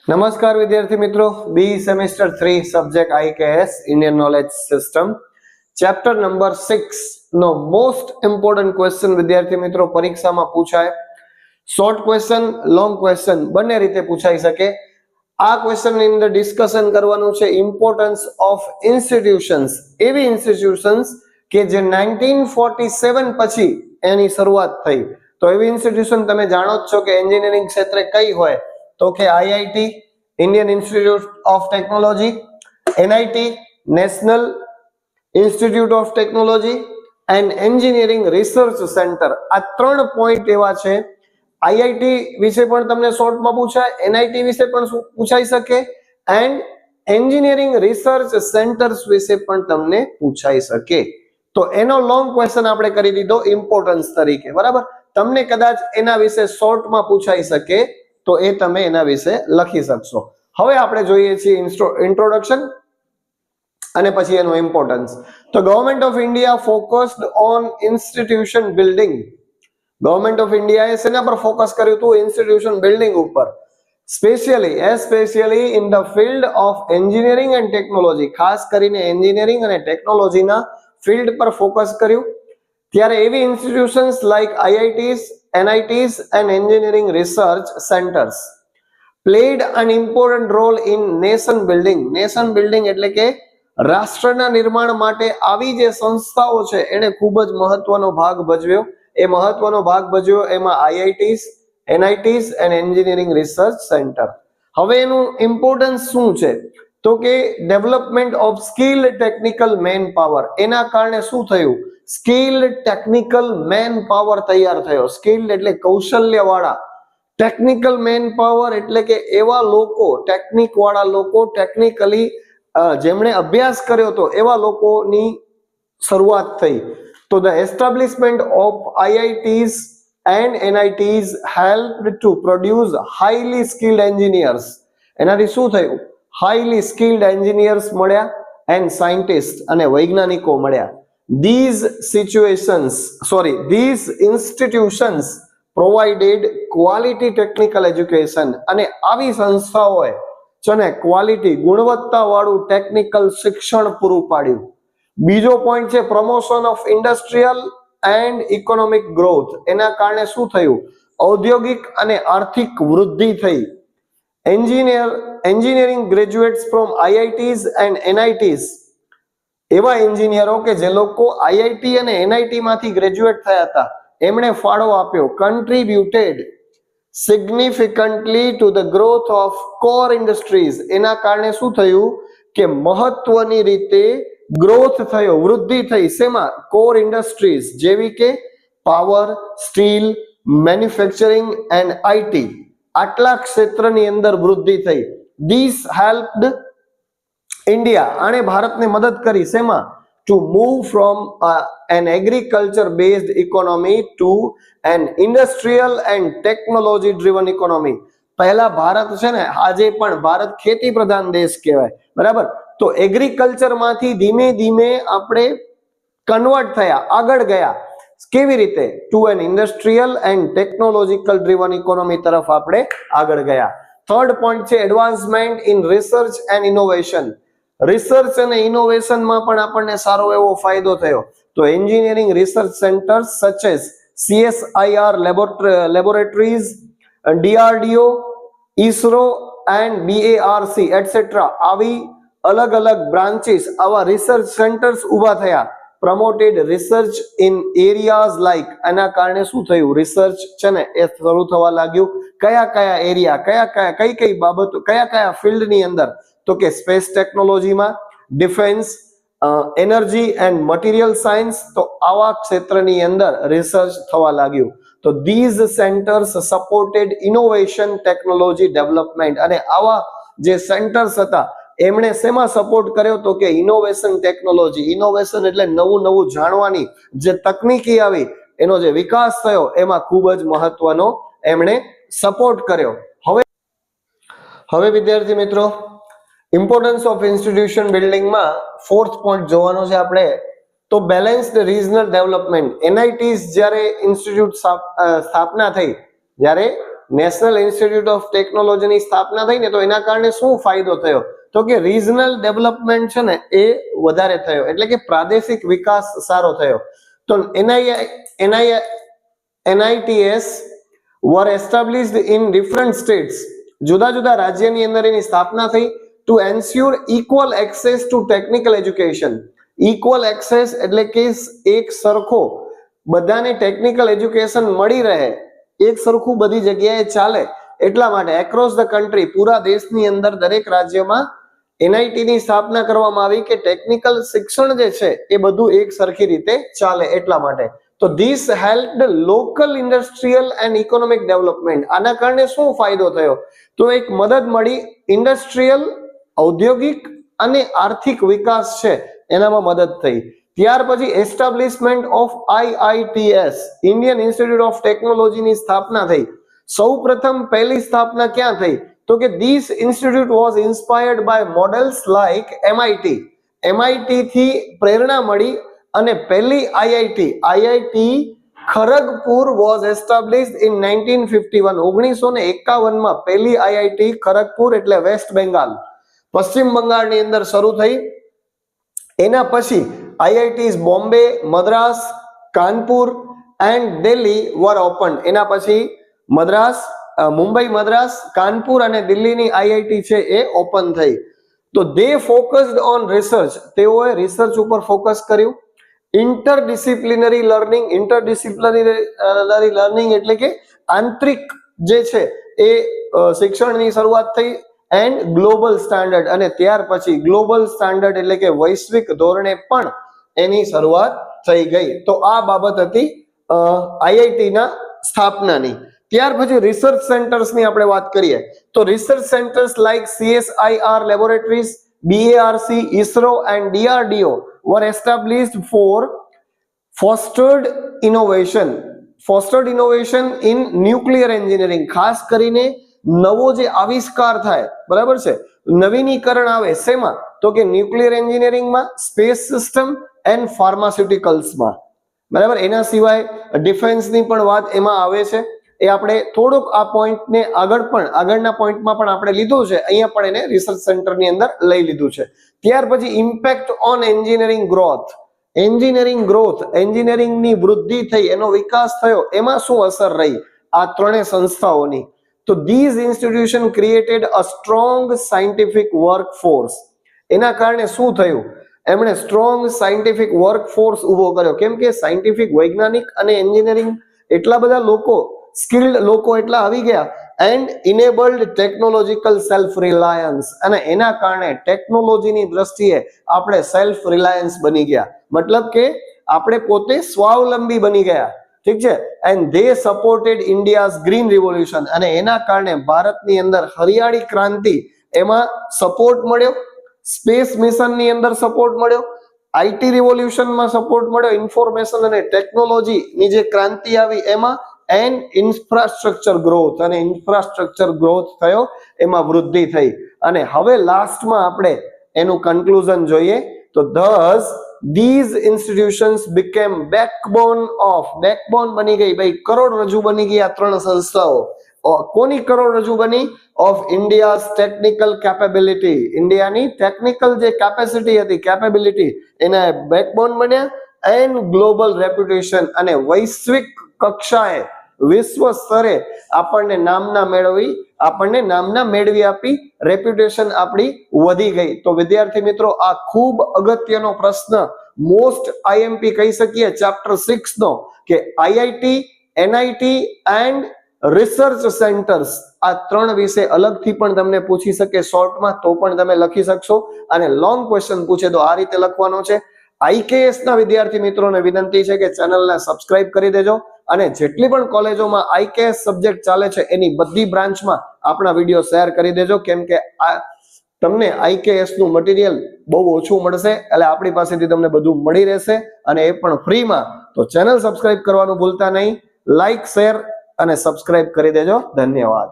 નમસ્કાર વિદ્યાર્થી મિત્રો, B semester 3 subject IKS Indian knowledge system chapter number 6 નો મોસ્ટ ઇમ્પોર્ટન્ટ ક્વેશ્ચન વિદ્યાર્થી મિત્રો પરીક્ષામાં પૂછાય. શોર્ટ ક્વેશ્ચન, લોંગ ક્વેશ્ચન બંને રીતે પૂછાઈ શકે. આ ક્વેશ્ચન ની અંદર ડિસ્કશન કરવાનું છે ઇમ્પોર્ટન્સ ઓફ ઇન્સ્ટિટ્યુશન્સ, એવી ઇન્સ્ટિટ્યુશન્સ કે જે 1947 પછી એની શરૂઆત થઈ. તો એવી ઇન્સ્ટિટ્યુશન તમે જાણો જ છો કે એન્જિનિયરિંગ ક્ષેત્રે કઈ હોય તો કે IIT Indian institute of technology, NIT national institute of technology and engineering research centre. આ ત્રણ પોઈન્ટ એવા છે. IIT વિશે પણ તમને શોર્ટમાં પૂછાય, NIT વિશે પણ પૂછાઈ શકે એન્ડ એન્જિનિયરિંગ રિસર્ચ સેન્ટર્સ વિશે પણ તમને પૂછાઈ શકે. તો એનો લોંગ ક્વેશ્ચન આપણે કરી દીધો ઇમ્પોર્ટન્સ તરીકે, બરાબર. તમને કદાચ એના વિશે શોર્ટમાં પૂછાઈ શકે તો એ તમે એના વિશે લખી શકશો. હવે આપણે જોઈએ છીએ ઇન્ટ્રોડક્શન અને પછી એનું ઇમ્પોર્ટન્સ. તો government of India focused on institution building. Government of ઇન્ડિયાએ શેના પર ફોકસ કર્યું હતું? ઇન્સ્ટિટ્યુશન બિલ્ડિંગ ઉપર. Specially in the field of engineering and technology. ખાસ કરીને એન્જિનિયરિંગ અને ટેકનોલોજીના ફિલ્ડ પર ફોકસ કર્યું. ત્યારે એવી institutions like IITs, NITs and engineering research centers played an important role in nation building. Nation building એટલે કે રાષ્ટ્રના નિર્માણ માટે આવી જે સંસ્થાઓ છે એને ખૂબ જ મહત્વનો ભાગ ભજવ્યો. એ મહત્વનો ભાગ ભજવ્યો એમાં IITs, NITs and engineering research center. હવે એનું ઇમ્પોર્ટન્સ શું છે તો કે development of skilled technical man power. એના કારણે શું થયું? સ્કિલ્ડ ટેકનિકલ મેન પાવર તૈયાર થયો. સ્કિલ્ડ એટલે કૌશલ્ય વાળા, ટેકનિકલ મેન પાવર એટલે કે એવા લોકો, ટેકનિક વાળા લોકો, ટેકનિકલી જેમણે અભ્યાસ કર્યો હતો એવા લોકોની શરૂઆત થઈ. તો the establishment of IITs and NITs helped to produce highly skilled engineers. એનાથી શું થયું? હાઈલી સ્કિલ્ડ એન્જિનિયર્સ મળ્યા એન્ડ સાયન્ટિસ્ટ અને વૈજ્ઞાનિકો મળ્યા. These institutions provided quality technical education. અને આવી સંસ્થાઓએ છે ને ક્વોલિટી, ગુણવત્તા વાળું ટેકનિકલ શિક્ષણ પૂરું પાડ્યું. બીજો પોઈન્ટ છે promotion of industrial and economic growth. એના કારણે શું થયું? ઔદ્યોગિક અને આર્થિક વૃદ્ધિ થઈ. Engineering graduates from IITs and NITs, એવા એન્જિનિયરો કે જે લોકો IIT અને NIT માંથી ગ્રેજ્યુએટ થયા હતા એમણે ફાળો આપ્યો. Contributed significantly to the growth of core industries. એના કારણે શું થયું કે મહત્વની રીતે ગ્રોથ થયો, વૃદ્ધિ થઈ. શેમાં? કોર ઇન્ડસ્ટ્રીઝ જેવી કે power, steel, manufacturing and IT. આટલા ક્ષેત્રની અંદર વૃદ્ધિ થઈ. This helped India. આણે ભારતને મદદ કરી. શેમાં? To move from an agriculture based economy to an industrial and technology driven economy. પહેલા ભારત છે ને, આજે પણ ભારત ખેતી પ્રધાન દેશ કહેવાય, બરાબર. તો એગ્રીકલ્ચર માંથી ધીમે ધીમે આપણે કન્વર્ટ થયા, આગળ ગયા. કેવી રીતે? To an industrial and technological driven economy તરફ આપણે આગળ ગયા. થર્ડ પોઈન્ટ છે advancement in research and innovation. Research અને ઇનોવેશનમાં પણ આપણને સારો એવો ફાયદો થયો. તો engineering research centres such as CSIR laboratories, DRDO, ISRO and BARC etcetera, આવી અલગ અલગ બ્રાન્ચીસ, આવા રિસર્ચ સેન્ટર્સ ઊભા થયા. Promoted research in areas like. એના કારણે શું થયું? રિસર્ચ છે ને એ શરૂ થવા લાગ્યું. કયા એરિયા, કઈ બાબતો, કયા ફિલ્ડની અંદર? તો કે સ્પેસ ટેકનોલોજીમાં, defence, energy and material science. તો આવા ક્ષેત્રની અંદર રિસર્ચ થવા લાગ્યું. તો these centres supported innovation technology development. અને આવા જે સેન્ટર્સ હતા એમણે શેમાં સપોર્ટ કર્યો? તો કે ઇનોવેશન ટેકનોલોજી. ઇનોવેશન એટલે નવું જાણવાની જે તકનીકી આવી, એનો જે વિકાસ થયો એમાં ખૂબ જ મહત્વનો એમણે સપોર્ટ કર્યો. હવે વિદ્યાર્થી મિત્રો, ઇમ્પોર્ટન્સ ઓફ ઇન્સ્ટિટ્યુશન બિલ્ડિંગમાં ફોર્થ પોઈન્ટ જોવાનો છે આપણે. તો બેલેન્સ્ડ રિજનલ ડેવલપમેન્ટ. NITs જ્યારે ઇન્સ્ટિટ્યૂટ સ્થાપના થઈ, જ્યારે નેશનલ ઇન્સ્ટિટ્યૂટ ઓફ ટેકનોલોજીની સ્થાપના થઈ ને તો એના કારણે શું ફાયદો થયો તો કે રિજનલ ડેવલપમેન્ટ છે ને એ વધારે થયો, એટલે કે પ્રાદેશિક વિકાસ સારો થયો. તો NITS were established in different states. જુદા જુદા રાજ્યની અંદર એની સ્થાપના થઈ to ensure equal access to technical education. Equal access એટલે કે એક સરખો બધાને ટેકનિકલ એજ્યુકેશન મળી રહે, એક સરખું બધી જગ્યાએ ચાલે એટલા માટે એક્રોસ ધ કન્ટ્રી, પૂરા દેશની અંદર દરેક રાજ્યમાં NIT ની સ્થાપના કરવામાં આવી કે ટેકનિકલ શિક્ષણ જે છે એ બધું એક સરખી રીતે ચાલે એટલા માટે. તો this હેલ્પ્ડ local industrial and economic development. આના કારણે શું ફાયદો થયો તો એક મદદ મળી ઇન્ડસ્ટ્રીયલ, ઔદ્યોગિક અને આર્થિક વિકાસ છે એનામાં મદદ થઈ. ત્યાર પછી establishment of IITS, Indian institute of ટેકનોલોજીની સ્થાપના થઈ. સૌપ્રથમ પહેલી સ્થાપના ક્યાં થઈ તો કે this institute was inspired by models like MIT. MIT થી પ્રેરણા મળી અને પહેલી IIT Kharagpur was established in 1951. 1951 માં પહેલી IIT ખરગપુર એટલે વેસ્ટ બેંગાલ, પશ્ચિમ બંગાળની અંદર શરૂ થઈ. એના પછી IITs Bombay, Madras, Kanpur and Delhi were open. એના પછી મુંબઈ, મદ્રાસ, કાનપુર અને દિલ્હીની IIT છે એ ઓપન થઈ. તો દે ફોકસ્ડ ઓન રિસર્ચ, તેઓએ રિસર્ચ ઉપર ફોકસ કર્યું. ઇન્ટરડિસિપ્લિનરી લર્નિંગ એટલે કે આંતરિક જે છે એ શિક્ષણની શરૂઆત થઈ. એન્ડ ગ્લોબલ સ્ટાન્ડર્ડ, અને ત્યાર પછી ગ્લોબલ સ્ટાન્ડર્ડ એટલે કે વૈશ્વિક ધોરણે પણ એની શરૂઆત થઈ ગઈ. તો આ બાબત હતી IIT ના સ્થાપનાની. ત્યાર પછી રિસર્ચ સેન્ટર્સની આપણે વાત કરીએ તો research centres like CSIR laboratories, BARC, ISRO and DRDO were established for fostered innovation in nuclear engineering. ખાસ કરીને નવો જે આવિષ્કાર થાય, બરાબર છે, નવીનીકરણ આવે શેમાં તો કે ન્યુક્લિયર એન્જિનિયરિંગમાં, સ્પેસ સિસ્ટમ એન્ડ ફાર્માસ્યુટિકલ્સમાં, બરાબર. એના સિવાય ડિફેન્સની પણ વાત એમાં આવે છે. એ આપણે થોડુંક આ પોઈન્ટને આગળના પોઈન્ટમાં પણ આપણે લીધું છે, અહીંયા પણ એને રિસર્ચ સેન્ટરની અંદર લઈ લીધું છે. ત્યાર પછી ઇમ્પેક્ટ ઓન એન્જિનિયરિંગ ગ્રોથ, એન્જિનિયરિંગની વૃદ્ધિ થઈ, એનો વિકાસ થયો, એમાં શું અસર રહી આ ત્રણેય સંસ્થાઓની. તો these institutions created a strong scientific workforce. એના કારણે શું થયું, એમણે સ્ટ્રોંગ સાયન્ટિફિક વર્કફોર્સ ઉભો કર્યો. કેમ કે સાયન્ટિફિક, વૈજ્ઞાનિક અને એન્જિનિયરિંગ એટલા બધા લોકો, સ્કિલ્ડ લોકો એટલા આવી ગયા. And enabled technological self Reliance, અને એના કારણે ટેકનોલોજીની દ્રષ્ટિએ આપણે સેલ્ફ રિલાયન્સ બની ગયા, મતલબ કે આપણે પોતે સ્વાવલંબી બની ગયા. ઠીક છે. And they supported India's green revolution, અને એના કારણે ભારતની અંદર હરિયાળી ક્રાંતિ એમાં સપોર્ટ મળ્યો. સ્પેસ મિશનની અંદર સપોર્ટ મળ્યો, IT રિવોલ્યુશનમાં સપોર્ટ મળ્યો, ઇન્ફોર્મેશન અને ટેકનોલોજીની જે ક્રાંતિ આવી એમાં, એન્ડ ઇન્ફ્રાસ્ટ્રક્ચર ગ્રોથ, અને ઇન્ફ્રાસ્ટ્રક્ચર ગ્રોથ થયો, એમાં વૃદ્ધિ થઈ. અને હવે લાસ્ટમાં આપણે એનું કન્ક્લુઝન જોઈએ તો thus these institutions became backbone બની ગઈ ભાઈ, કરોડરજ્જુ બની ગઈ આ ત્રણ સંસ્થાઓ. કોની કરોડરજ્જુ બની? ઓફ ઇન્ડિયાઝ ટેકનિકલ કેપેબિલિટી, ઇન્ડિયાની ટેકનિકલ જે કેપેસિટી હતી, કેપેબિલિટી, એના બેકબોન બન્યા. એન્ડ ગ્લોબલ રેપ્યુટેશન, અને વૈશ્વિક કક્ષાએ, વિશ્વ સ્તરે આપણને નામના મેળવી આપી, રેપ્યુટેશન આપણી વધી ગઈ. તો વિદ્યાર્થી મિત્રો, આ ખૂબ અગત્યનો પ્રશ્ન, મોસ્ટ IMP કહી શકીએ ચેપ્ટર 6 નો, કે IIT, NIT and research centres, આ ત્રણ વિશે અલગથી પણ તમને પૂછી શકે શોર્ટમાં, તો પણ તમે લખી શકશો. અને લોંગ ક્વેશ્ચન પૂછે તો આ રીતે લખવાનો છે. IKS ના વિદ્યાર્થી મિત્રોને વિનંતી છે કે ચેનલને સબસ્ક્રાઇબ કરી દેજો, અને જેટલી પણ કોલેજોમાં IKS સબ્જેક્ટ ચાલે છે એની બધી બ્રાન્ચમાં આપણા વિડીયો શેર કરી દેજો. કેમ કે તમને IKS નું મટીરિયલ બહુ ઓછું મળશે, એટલે આપણી પાસેથી તમને બધું મળી રહેશે, અને એ પણ ફ્રીમાં. તો ચેનલ સબસ્ક્રાઇબ કરવાનું ભૂલતા નહીં, લાઈક, શેર અને સબસ્ક્રાઇબ કરી દેજો. ધન્યવાદ.